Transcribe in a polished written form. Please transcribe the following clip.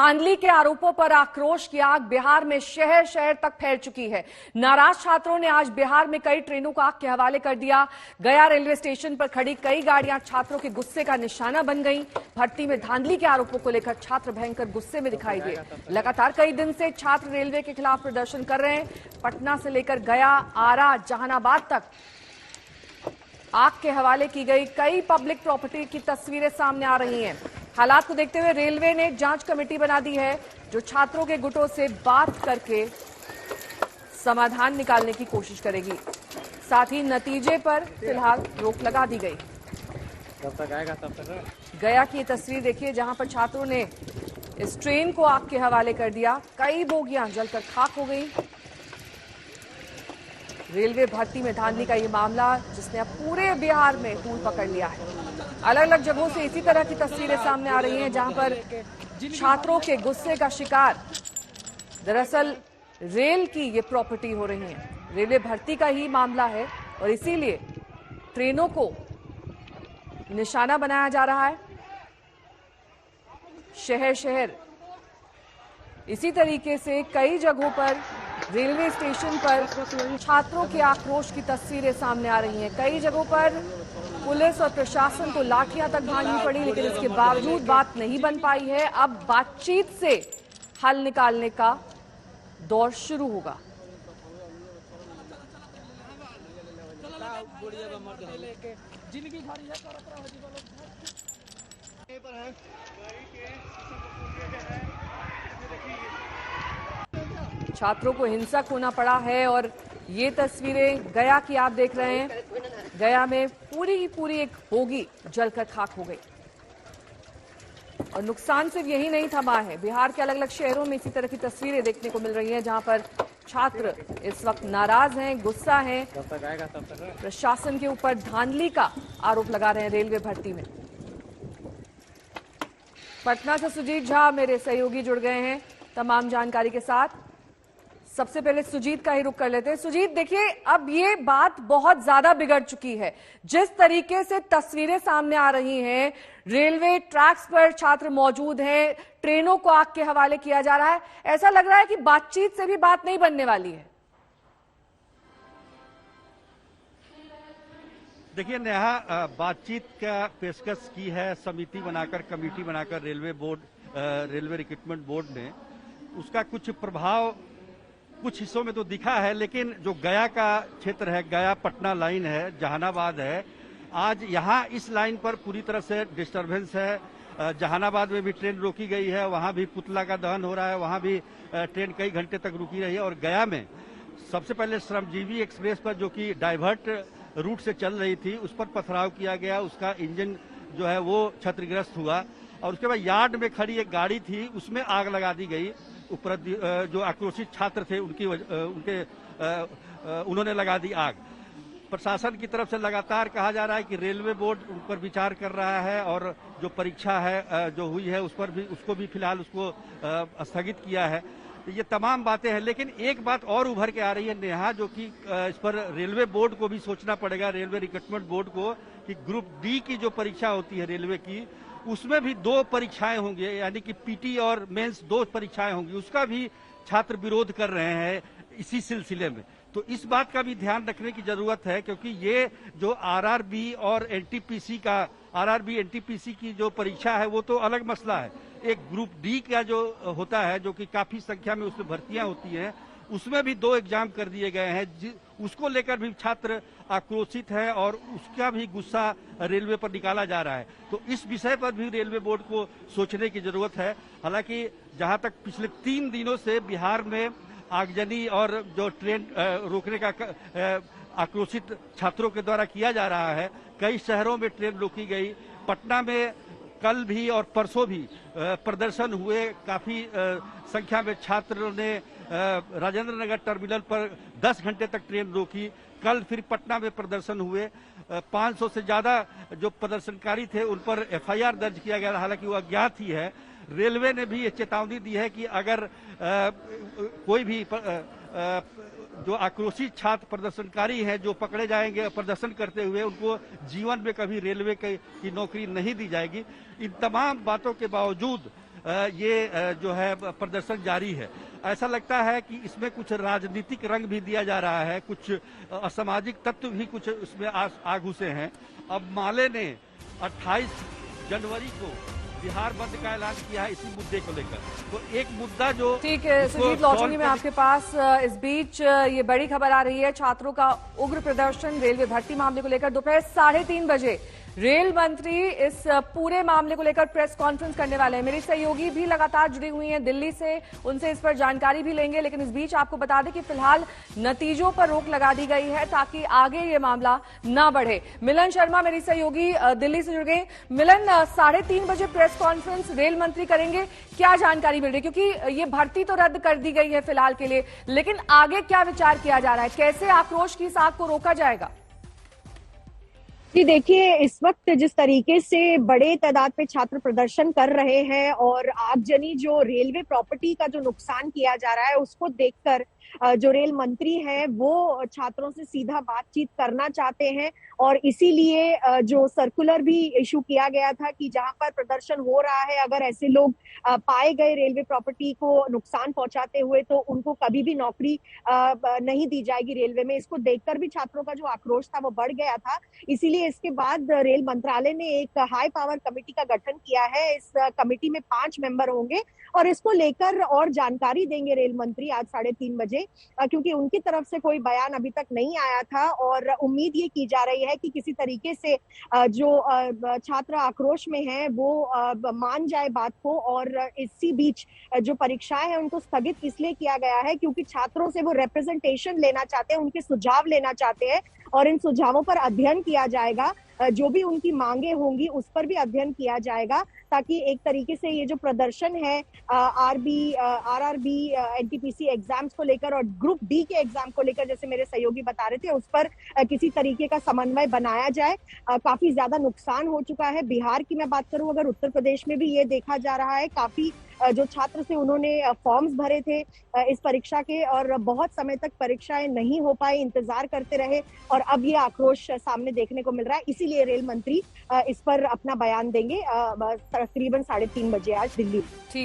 धांधली के आरोपों पर आक्रोश की आग बिहार में शहर शहर तक फैल चुकी है। नाराज छात्रों ने आज बिहार में कई ट्रेनों को आग के हवाले कर दिया। गया रेलवे स्टेशन पर खड़ी कई गाड़ियां छात्रों के गुस्से का निशाना बन गईं। भर्ती में धांधली के आरोपों को लेकर छात्र भयंकर गुस्से में दिखाई दिए। लगातार कई दिन से छात्र रेलवे के खिलाफ प्रदर्शन कर रहे हैं। पटना से लेकर गया, आरा, जहानाबाद तक आग के हवाले की गई कई पब्लिक प्रॉपर्टी की तस्वीरें सामने आ रही हैं। हालात को देखते हुए रेलवे ने जांच कमेटी बना दी है, जो छात्रों के गुटों से बात करके समाधान निकालने की कोशिश करेगी। साथ ही नतीजे पर फिलहाल रोक लगा दी गई। तब तक आएगा तब तक। गया की ये तस्वीर देखिए, जहां पर छात्रों ने इस ट्रेन को आग के हवाले कर दिया। कई बोगियां जलकर खाक हो गई। रेलवे भर्ती में धांधली का ये मामला जिसने अब पूरे बिहार में तूल पकड़ लिया है। अलग अलग जगहों से इसी तरह की तस्वीरें सामने आ रही हैं, जहां पर छात्रों के गुस्से का शिकार दरअसल रेल की ये प्रॉपर्टी हो रही है। रेलवे भर्ती का ही मामला है और इसीलिए ट्रेनों को निशाना बनाया जा रहा है। शहर शहर इसी तरीके से कई जगहों पर रेलवे स्टेशन पर छात्रों के आक्रोश की तस्वीरें सामने आ रही हैं। कई जगहों पर पुलिस और प्रशासन को लाठियां तक भांजनी पड़ी, लेकिन इसके बावजूद बात नहीं बन पाई है। अब बातचीत से हल निकालने का दौर शुरू होगा। छात्रों को हिंसक होना पड़ा है और ये तस्वीरें गया की आप देख रहे हैं। गया में पूरी की पूरी एक बोगी जलकर खाक हो गई और नुकसान सिर्फ यही नहीं थमा है। बिहार के अलग अलग शहरों में इसी तरह की तस्वीरें देखने को मिल रही हैं, जहां पर छात्र इस वक्त नाराज हैं, गुस्सा हैं। तब तक आएगा तब तक। प्रशासन के ऊपर धांधली का आरोप लगा रहे हैं रेलवे भर्ती में। पटना से सुजीत झा मेरे सहयोगी जुड़ गए हैं तमाम जानकारी के साथ। सबसे पहले सुजीत का ही रुख कर लेते हैं। सुजीत, देखिए अब ये बात बहुत ज्यादा बिगड़ चुकी है। जिस तरीके से तस्वीरें सामने आ रही हैं, रेलवे ट्रैक्स पर छात्र मौजूद हैं, ट्रेनों को आग के हवाले किया जा रहा है, ऐसा लग रहा है कि बातचीत से भी बात नहीं बनने वाली है। देखिए नेहा, बातचीत का पेशकश की है समिति बनाकर, कमेटी बनाकर railway board, railway recruitment board ने। उसका कुछ प्रभाव कुछ हिस्सों में तो दिखा है, लेकिन जो गया का क्षेत्र है, गया पटना लाइन है, जहानाबाद है, आज यहाँ इस लाइन पर पूरी तरह से डिस्टरबेंस है। जहानाबाद में भी ट्रेन रोकी गई है, वहाँ भी पुतला का दहन हो रहा है, वहाँ भी ट्रेन कई घंटे तक रुकी रही है। और गया में सबसे पहले श्रमजीवी एक्सप्रेस पर, जो कि डाइवर्ट रूट से चल रही थी, उस पर पथराव किया गया, उसका इंजन जो है वो क्षतिग्रस्त हुआ। और उसके बाद यार्ड में खड़ी एक गाड़ी थी, उसमें आग लगा दी गई। ऊपर जो आक्रोशित छात्र थे उन्होंने लगा दी आग। प्रशासन की तरफ से लगातार कहा जा रहा है कि रेलवे बोर्ड उन पर विचार कर रहा है और जो परीक्षा है जो हुई है उसको भी फिलहाल उसको स्थगित किया है। ये तमाम बातें हैं, लेकिन एक बात और उभर के आ रही है नेहा, जो कि इस पर रेलवे बोर्ड को भी सोचना पड़ेगा, रेलवे रिक्रूटमेंट बोर्ड को, कि ग्रुप डी की जो परीक्षा होती है रेलवे की, उसमें भी 2 परीक्षाएं होंगी, यानी कि पीटी और मेंस 2 परीक्षाएं होंगी। उसका भी छात्र विरोध कर रहे हैं इसी सिलसिले में। तो इस बात का भी ध्यान रखने की जरूरत है, क्योंकि ये जो आरआरबी और एनटीपीसी का, आरआरबी एनटीपीसी की जो परीक्षा है वो तो अलग मसला है। एक ग्रुप डी का जो होता है, जो कि काफी संख्या में उसमें भर्तियां होती हैं, उसमें भी 2 एग्जाम कर दिए गए हैं। उसको लेकर भी छात्र आक्रोशित है और उसका भी गुस्सा रेलवे पर निकाला जा रहा है। तो इस विषय पर भी रेलवे बोर्ड को सोचने की जरूरत है। हालांकि जहां तक पिछले 3 दिनों से बिहार में आगजनी और जो ट्रेन रोकने का आक्रोशित छात्रों के द्वारा किया जा रहा है, कई शहरों में ट्रेन रोकी गई। पटना में कल भी और परसों भी प्रदर्शन हुए। काफी संख्या में छात्रों ने राजेंद्र नगर टर्मिनल पर 10 घंटे तक ट्रेन रोकी। कल फिर पटना में प्रदर्शन हुए। 500 से ज्यादा जो प्रदर्शनकारी थे उन पर एफआईआर दर्ज किया गया, हालांकि वो अज्ञात ही है। रेलवे ने भी ये चेतावनी दी है कि अगर कोई भी जो आक्रोशित छात्र प्रदर्शनकारी हैं जो पकड़े जाएंगे प्रदर्शन करते हुए, उनको जीवन में कभी रेलवे की नौकरी नहीं दी जाएगी। इन तमाम बातों के बावजूद ये जो है प्रदर्शन जारी है। ऐसा लगता है कि इसमें कुछ राजनीतिक रंग भी दिया जा रहा है, कुछ असामाजिक तत्व भी कुछ उसमें आ घुसे हैं। अब माले ने 28 जनवरी को बिहार बंद का ऐलान किया है इसी मुद्दे को लेकर। तो एक मुद्दा जो ठीक है सुजीत, लौटूंगी मैं आपके पास। इस बीच ये बड़ी खबर आ रही है, छात्रों का उग्र प्रदर्शन रेलवे भर्ती मामले को लेकर। दोपहर 3:30 बजे रेल मंत्री इस पूरे मामले को लेकर प्रेस कॉन्फ्रेंस करने वाले हैं। मेरी सहयोगी भी लगातार जुड़ी हुई हैं दिल्ली से, उनसे इस पर जानकारी भी लेंगे। लेकिन इस बीच आपको बता दें कि फिलहाल नतीजों पर रोक लगा दी गई है ताकि आगे ये मामला ना बढ़े। मिलन शर्मा मेरी सहयोगी दिल्ली से जुड़ गए। मिलन, 3:30 बजे प्रेस कॉन्फ्रेंस रेल मंत्री करेंगे, क्या जानकारी मिल रही है? क्योंकि ये भर्ती तो रद्द कर दी गई है फिलहाल के लिए, लेकिन आगे क्या विचार किया जा रहा है? कैसे आक्रोश की इस आग को रोका जाएगा? जी देखिए, इस वक्त जिस तरीके से बड़े तादाद पे छात्र प्रदर्शन कर रहे हैं और आगजनी जो रेलवे प्रॉपर्टी का जो नुकसान किया जा रहा है उसको देखकर जो रेल मंत्री हैं वो छात्रों से सीधा बातचीत करना चाहते हैं। और इसीलिए जो सर्कुलर भी इशू किया गया था कि जहां पर प्रदर्शन हो रहा है, अगर ऐसे लोग पाए गए रेलवे प्रॉपर्टी को नुकसान पहुंचाते हुए, तो उनको कभी भी नौकरी नहीं दी जाएगी रेलवे में। इसको देखकर भी छात्रों का जो आक्रोश था वो बढ़ गया था। इसीलिए इसके बाद रेल मंत्रालय ने एक हाई पावर कमेटी का गठन किया है। इस कमेटी में 5 मेंबर होंगे और इसको लेकर और जानकारी देंगे रेल मंत्री आज 3:30 बजे, क्योंकि उनकी तरफ से कोई बयान अभी तक नहीं आया था। और उम्मीद ये की जा रही है कि किसी तरीके से जो छात्र आक्रोश में हैं वो मान जाए बात को। और इसी बीच जो परीक्षाएं हैं उनको स्थगित इसलिए किया गया है क्योंकि छात्रों से वो रिप्रेजेंटेशन लेना चाहते हैं, उनके सुझाव लेना चाहते हैं और इन सुझावों पर अध्ययन किया जाएगा। जो भी उनकी मांगे होंगी उस पर भी अध्ययन किया जाएगा, ताकि एक तरीके से ये जो प्रदर्शन है आरआरबी एनटीपीसी एग्जाम्स को लेकर और ग्रुप डी के एग्जाम को लेकर, जैसे मेरे सहयोगी बता रहे थे, उस पर किसी तरीके का समन्वय बनाया जाए। काफी ज्यादा नुकसान हो चुका है। बिहार की मैं बात करूं, अगर उत्तर प्रदेश में भी ये देखा जा रहा है, काफी जो छात्र थे उन्होंने फॉर्म्स भरे थे इस परीक्षा के और बहुत समय तक परीक्षाएं नहीं हो पाई, इंतजार करते रहे और अब ये आक्रोश सामने देखने को मिल रहा है। इसीलिए रेल मंत्री इस पर अपना बयान देंगे तकरीबन 3:30 बजे आज दिल्ली। ठीक।